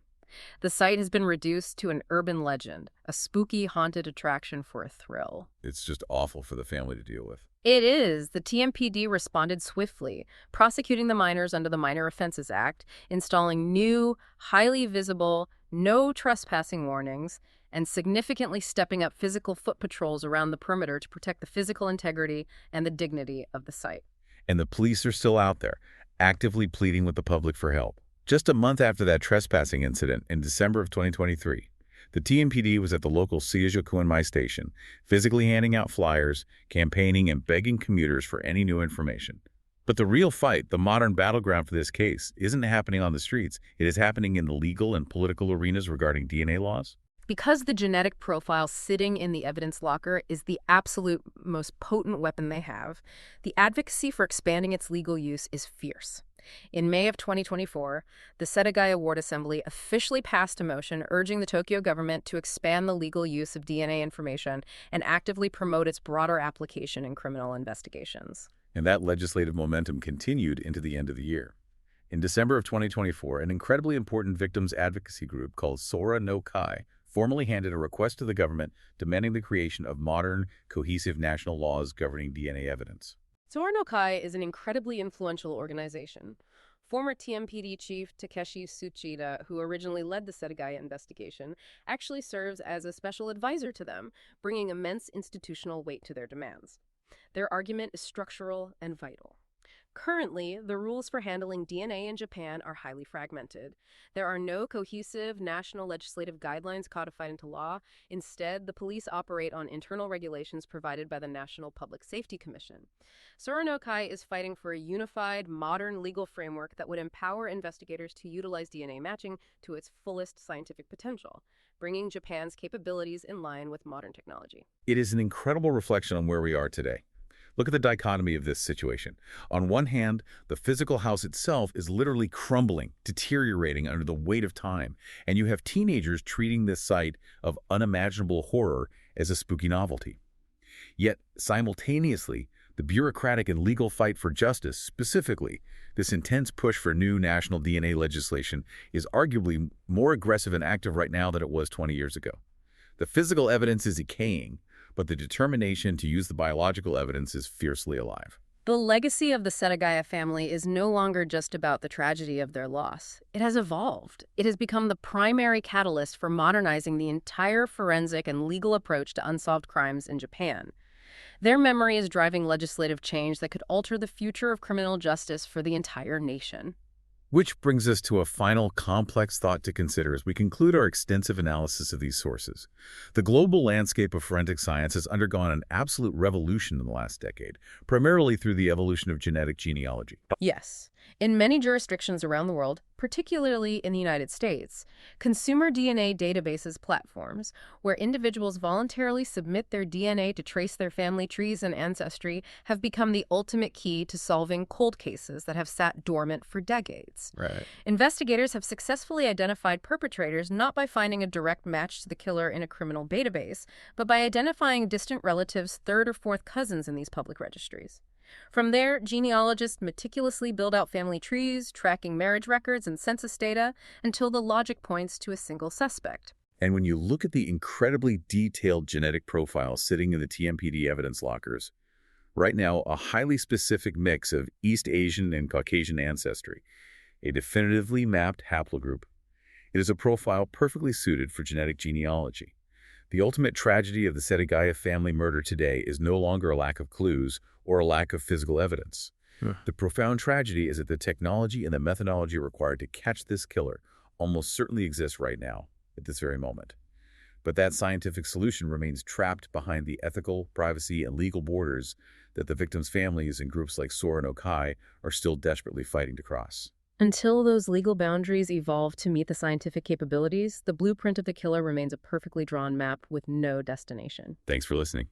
Speaker 2: The site has been reduced to an urban legend, a spooky, haunted attraction for a thrill.
Speaker 1: It's just awful for the family to deal with.
Speaker 2: It is. The TMPD responded swiftly, prosecuting the minors under the Minor Offenses Act, installing new, highly visible, no trespassing warnings, and significantly stepping up physical foot patrols around the perimeter to protect the physical integrity and the dignity of the site.
Speaker 1: And the police are still out there, actively pleading with the public for help. Just a month after that trespassing incident in December of 2023, the TMPD was at the local Seijukuenmai station, physically handing out flyers, campaigning, and begging commuters for any new information. But the real fight, the modern battleground for this case, isn't happening on the streets. It is happening in the legal and political arenas regarding DNA laws.
Speaker 2: Because the genetic profile sitting in the evidence locker is the absolute most potent weapon they have, the advocacy for expanding its legal use is fierce. In May of 2024, the Setagaya Ward Assembly officially passed a motion urging the Tokyo government to expand the legal use of DNA information and actively promote its broader application in criminal investigations.
Speaker 1: And that legislative momentum continued into the end of the year. In December of 2024, an incredibly important victims advocacy group called Sora no Kai formally handed a request to the government demanding the creation of modern, cohesive national laws governing DNA evidence.
Speaker 2: Sora no Kai is an incredibly influential organization. Former TMPD chief Takeshi Tsuchida, who originally led the Setagaya investigation, actually serves as a special advisor to them, bringing immense institutional weight to their demands. Their argument is structural and vital. Currently, the rules for handling DNA in Japan are highly fragmented. There are no cohesive national legislative guidelines codified into law. Instead, the police operate on internal regulations provided by the National Public Safety Commission. Sora no Kai is fighting for a unified, modern legal framework that would empower investigators to utilize DNA matching to its fullest scientific potential, bringing Japan's capabilities in line with modern technology.
Speaker 1: It is an incredible reflection on where we are today. Look at the dichotomy of this situation. On one hand, the physical house itself is literally crumbling, deteriorating under the weight of time, and you have teenagers treating this site of unimaginable horror as a spooky novelty. Yet, simultaneously, the bureaucratic and legal fight for justice, specifically this intense push for new national DNA legislation, is arguably more aggressive and active right now than it was 20 years ago. The physical evidence is decaying, but the determination to use the biological evidence is fiercely alive.
Speaker 2: The legacy of the Setagaya family is no longer just about the tragedy of their loss. It has evolved. It has become the primary catalyst for modernizing the entire forensic and legal approach to unsolved crimes in Japan. Their memory is driving legislative change that could alter the future of criminal justice for the entire nation.
Speaker 1: Which brings us to a final complex thought to consider as we conclude our extensive analysis of these sources. The global landscape of forensic science has undergone an absolute revolution in the last decade, primarily through the evolution of genetic genealogy.
Speaker 2: Yes. In many jurisdictions around the world, particularly in the United States, consumer DNA databases platforms, where individuals voluntarily submit their DNA to trace their family trees and ancestry, have become the ultimate key to solving cold cases that have sat dormant for decades.
Speaker 1: Right.
Speaker 2: Investigators have successfully identified perpetrators not by finding a direct match to the killer in a criminal database, but by identifying distant relatives, third or fourth cousins in these public registries. From there, genealogists meticulously build out family trees, tracking marriage records and census data until the logic points to a single suspect.
Speaker 1: And when you look at the incredibly detailed genetic profile sitting in the TMPD evidence lockers, right now a highly specific mix of East Asian and Caucasian ancestry, a definitively mapped haplogroup, it is a profile perfectly suited for genetic genealogy. The ultimate tragedy of the Setagaya family murder today is no longer a lack of clues or a lack of physical evidence. The profound tragedy is that the technology and the methodology required to catch this killer almost certainly exists right now, at this very moment. But that scientific solution remains trapped behind the ethical, privacy, and legal borders that the victims' families and groups like Sora no Kai are still desperately fighting to cross.
Speaker 2: Until those legal boundaries evolve to meet the scientific capabilities, the blueprint of the killer remains a perfectly drawn map with no destination.
Speaker 1: Thanks for listening.